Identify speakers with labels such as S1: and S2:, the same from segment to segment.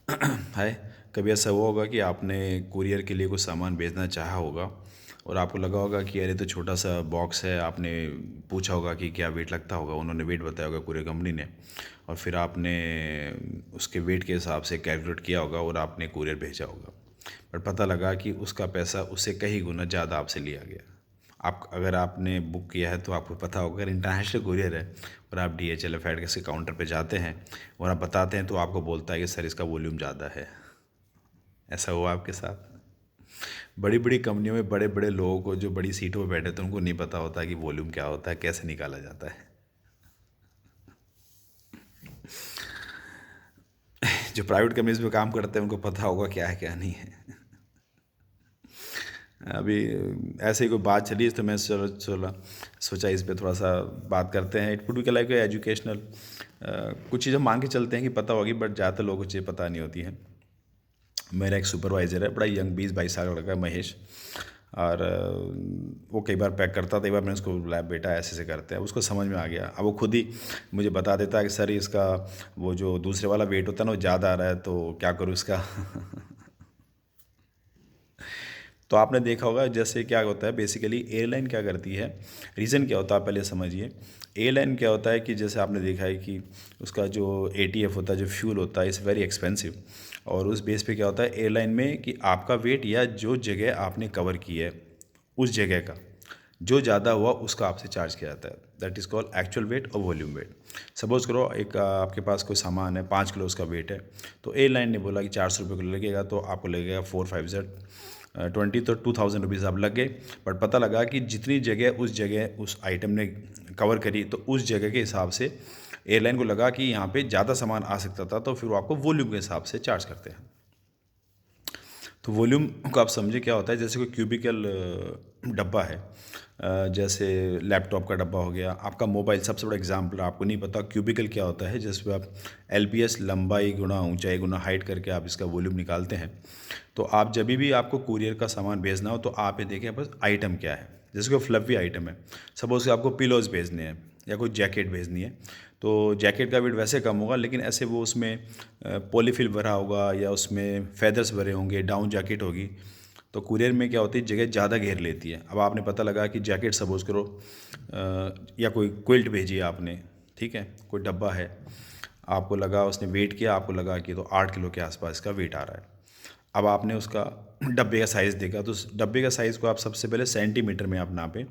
S1: हाय। कभी ऐसा हुआ होगा कि आपने कुरियर के लिए कुछ सामान भेजना चाहा होगा और आपको लगा होगा कि अरे तो छोटा सा बॉक्स है। आपने पूछा होगा कि क्या वेट लगता होगा, उन्होंने वेट बताया होगा कुरियर कंपनी ने, और फिर आपने उसके वेट के हिसाब से कैलकुलेट किया होगा और आपने कुरियर भेजा होगा। पर पता लगा कि उसका पैसा उससे कई गुना ज़्यादा आपसे लिया गया। आप अगर आपने बुक किया है तो आपको पता होगा, अगर इंटरनेशनल कुरियर है और आप DHL FedEx के काउंटर पे जाते हैं और आप बताते हैं तो आपको बोलता है कि सर इसका वॉल्यूम ज़्यादा है। ऐसा हुआ आपके साथ? बड़ी बड़ी कंपनियों में बड़े बड़े लोगों को, जो बड़ी सीटों पर बैठे थे, उनको नहीं पता होता कि वॉल्यूम क्या होता है, कैसे निकाला जाता है। जो प्राइवेट कंपनीज में काम करते हैं उनको पता होगा क्या है क्या नहीं है। अभी ऐसे ही कोई बात चली तो मैं चलो चलो सोचा इस पे थोड़ा सा बात करते हैं। It could be like educational. कुछ चीज़ें मान के चलते हैं कि पता होगी, बट ज़्यादातर लोगों को चीज़ें पता नहीं होती हैं। मेरा एक सुपरवाइज़र है, बड़ा यंग 20-22 साल का लड़का है, महेश। और वो कई बार पैक करता था। एक बार मैंने उसको बुलाया, बेटा ऐसे ऐसे करते हैं। उसको समझ में आ गया। अब वो खुद ही मुझे बता देता है कि सर इसका वो जो दूसरे वाला वेट होता है ना वो ज़्यादा आ रहा है, तो क्या करूँ इसका। तो आपने देखा होगा जैसे क्या होता है, बेसिकली एयरलाइन क्या करती है, रीज़न क्या होता है आप पहले समझिए। एयरलाइन क्या होता है कि जैसे आपने देखा है कि उसका जो ATF होता है, जो फ्यूल होता है, इज़ वेरी एक्सपेंसिव। और उस बेस पे क्या होता है एयरलाइन में कि आपका वेट या जो जगह आपने कवर की है उस जगह का जो ज़्यादा हुआ उसका आपसे चार्ज किया जाता है। That is called actual wait और वॉल्यूम वेट। सपोज़ करो एक आपके पास कोई सामान है, 5 किलो उसका वेट है, तो एयरलाइन ने बोला कि 400 रुपये किलो लगेगा, तो आपको लगेगा 4 5 Z 20, तो 2000 रुपीज़ आप लग गए। बट पता लगा कि जितनी जगह उस आइटम ने कवर करी, तो उस जगह के हिसाब से एयरलाइन को लगा कि यहाँ पे ज़्यादा सामान आ सकता था, तो फिर वो आपको वॉल्यूम के हिसाब से चार्ज करते हैं। तो वॉल्यूम को आप समझे क्या होता है, जैसे कोई क्यूबिकल डब्बा है, जैसे लैपटॉप का डब्बा हो गया, आपका मोबाइल सबसे बड़ा एग्जाम्पल। आपको नहीं पता क्यूबिकल क्या होता है, जिसमें आप LPS लंबाई गुना ऊंचाई गुना हाइट करके आप इसका वॉल्यूम निकालते हैं। तो आप जब भी आपको कुरियर का सामान भेजना हो तो आप ये देखें बस आइटम क्या है। जैसे कोई फ्लफी आइटम है, सपोज़ कि आपको पिलोज़ भेजने हैं या कोई जैकेट भेजनी है, तो जैकेट का वेट वैसे कम होगा, लेकिन ऐसे वो उसमें पॉलीफिल भरा होगा या उसमें फेदर्स भरे होंगे, डाउन जैकेट होगी, तो कुरियर में क्या होती है जगह ज़्यादा घेर लेती है। अब आपने पता लगा कि जैकेट सपोज़ करो या कोई क्विल्ट भेजी है आपने, ठीक है, कोई डब्बा है, आपको लगा, उसने वेट किया, आपको लगा कि तो 8 किलो के आसपास इसका वेट आ रहा है। अब आपने उसका डब्बे का साइज़ देखा, तो उस डब्बे का साइज़ को आप सबसे पहले सेंटीमीटर में आप नापें।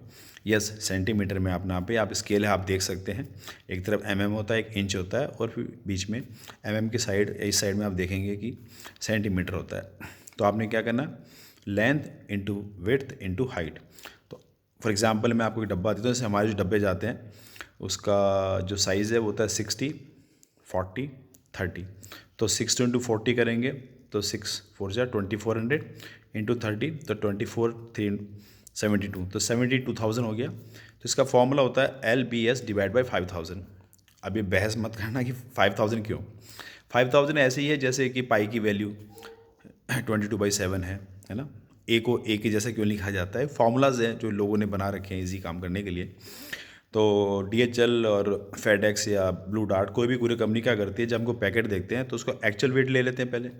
S1: यस, सेंटीमीटर में आप नापें। आप स्केल है, आप देख सकते हैं, एक तरफ होता है, एक इंच होता है, और फिर बीच में की साइड, इस साइड में आप देखेंगे कि सेंटीमीटर होता है। तो आपने क्या करना, length into width into height. तो फॉर एग्ज़ाम्पल मैं आपको एक डब्बा देता हूँ, जैसे हमारे जो डब्बे जाते हैं उसका जो साइज़ है वो होता है 60 40 30। तो 60 × 40 करेंगे तो 6 4 × 2400 इंटू 30, तो 24 3 72, तो 72,000 हो गया। तो इसका फॉर्मूला होता है LBS/5000। अब ये बहस मत करना कि 5000 क्यों। 5000 ऐसे ही है जैसे कि पाई की वैल्यू 22/7 है ना। ए को ए के जैसा क्यों लिखा जाता है, फार्मूलाज हैं जो लोगों ने बना रखे हैं इजी काम करने के लिए। तो DHL और FedEx या ब्लू डार्ट, कोई भी पूरी कंपनी क्या करती है, जब हमको पैकेट देखते हैं तो उसको एक्चुअल वेट ले लेते हैं पहले।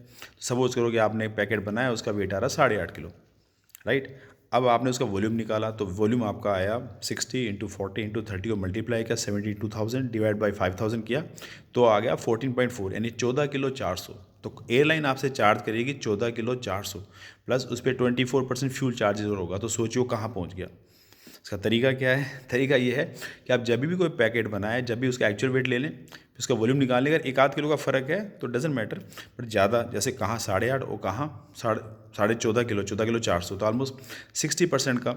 S1: सपोज करो कि आपने एक पैकेट बनाया, उसका वेट आ रहा है 8.5 किलो, राइट। अब आपने उसका वॉल्यूम निकाला, तो वॉल्यूम आपका आया 60 × 40 × 30 को मल्टीप्लाई किया, 72,000 डिवाइड बाई 5,000 किया, तो आ गया 14.4, यानी 14 किलो 400। तो एयरलाइन आपसे चार्ज करेगी 14 किलो 400, प्लस उस पर 24% फ्यूल चार्जेस और होगा। तो सोचिए कहाँ पहुँच गया। इसका तरीका क्या है, तरीका ये है कि आप जब भी कोई पैकेट बनाएं, जब भी उसका एक्चुअल वेट ले लें, उसका वॉल्यूम निकालने का 1 आध किलो का फ़र्क है तो डजेंट मैटर, बट ज़्यादा जैसे कहाँ 8.5 और कहाँ 14.5 किलो, 14 किलो 400, तो ऑलमोस्ट 60% का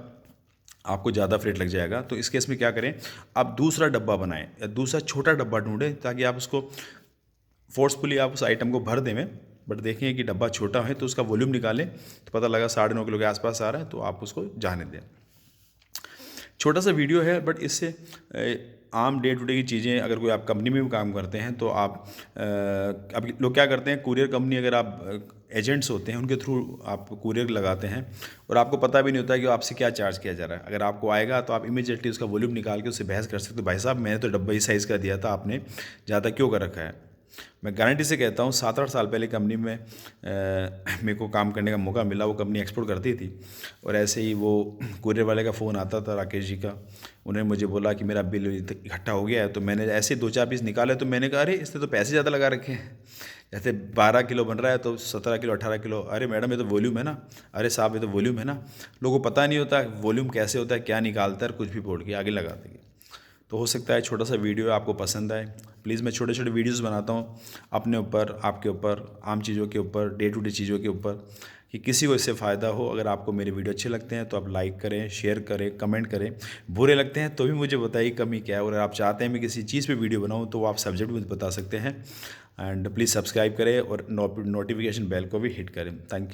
S1: आपको ज़्यादा फ्रेट लग जाएगा। तो इस केस में क्या करें, आप दूसरा डब्बा बनाएं या दूसरा छोटा डब्बा ढूंढें, ताकि आप उसको फोर्सफुली आप उस आइटम को भर दें। बट देखें कि डब्बा छोटा है तो उसका वॉल्यूम निकालें, तो पता लगा 9.5 किलो के आसपास आ रहा है, तो आप उसको जाने दें। छोटा सा वीडियो है, बट इससे आम डे टू डे की चीज़ें, अगर कोई आप कंपनी में भी काम करते हैं तो आप अब लोग क्या करते हैं, कुरियर कंपनी, अगर आप एजेंट्स होते हैं उनके थ्रू आप कुरियर लगाते हैं और आपको पता भी नहीं होता है कि आपसे क्या चार्ज किया जा रहा है। अगर आपको आएगा तो आप इमीडिएटली उसका वॉल्यूम निकाल के उससे बहस कर सकते हो, भाई साहब मैंने तो डब्बा इस साइज़ का दिया था, आपने ज़्यादा क्यों कर रखा है। मैं गारंटी से कहता हूँ 7-8 साल पहले कंपनी में मेरे को काम करने का मौका मिला। वो कंपनी एक्सपोर्ट करती थी और ऐसे ही वो कुरियर वाले का फ़ोन आता था, राकेश जी का। उन्होंने मुझे बोला कि मेरा बिल इकट्ठा हो गया है, तो मैंने ऐसे 2-4 पीस निकाले तो मैंने कहा अरे इसने तो पैसे ज़्यादा लगा रखे हैं। जैसे 12 किलो बन रहा है तो 17 किलो 18 किलो। अरे मैडम ये तो वॉल्यूम है ना। अरे साहब ये तो वॉल्यूम है ना। लोगों को पता नहीं होता वॉल्यूम कैसे होता है, क्या निकालता है, कुछ भी बोल के आगे लगा देंगे। तो हो सकता है छोटा सा वीडियो आपको पसंद आए। प्लीज़ मैं छोटे छोटे वीडियोस बनाता हूँ अपने ऊपर, आपके ऊपर, आम चीज़ों के ऊपर, डे टू डे चीज़ों के ऊपर, कि किसी को इससे फ़ायदा हो। अगर आपको मेरे वीडियो अच्छे लगते हैं तो आप लाइक करें, शेयर करें, कमेंट करें। बुरे लगते हैं तो भी मुझे बताइए कमी क्या है, और अगर आप चाहते हैं मैं किसी चीज़ पे वीडियो बनाऊँ तो आप सब्जेक्ट मुझे बता सकते हैं। एंड प्लीज़ सब्सक्राइब करें और नोटिफिकेशन बेल को भी हिट करें। Thank you.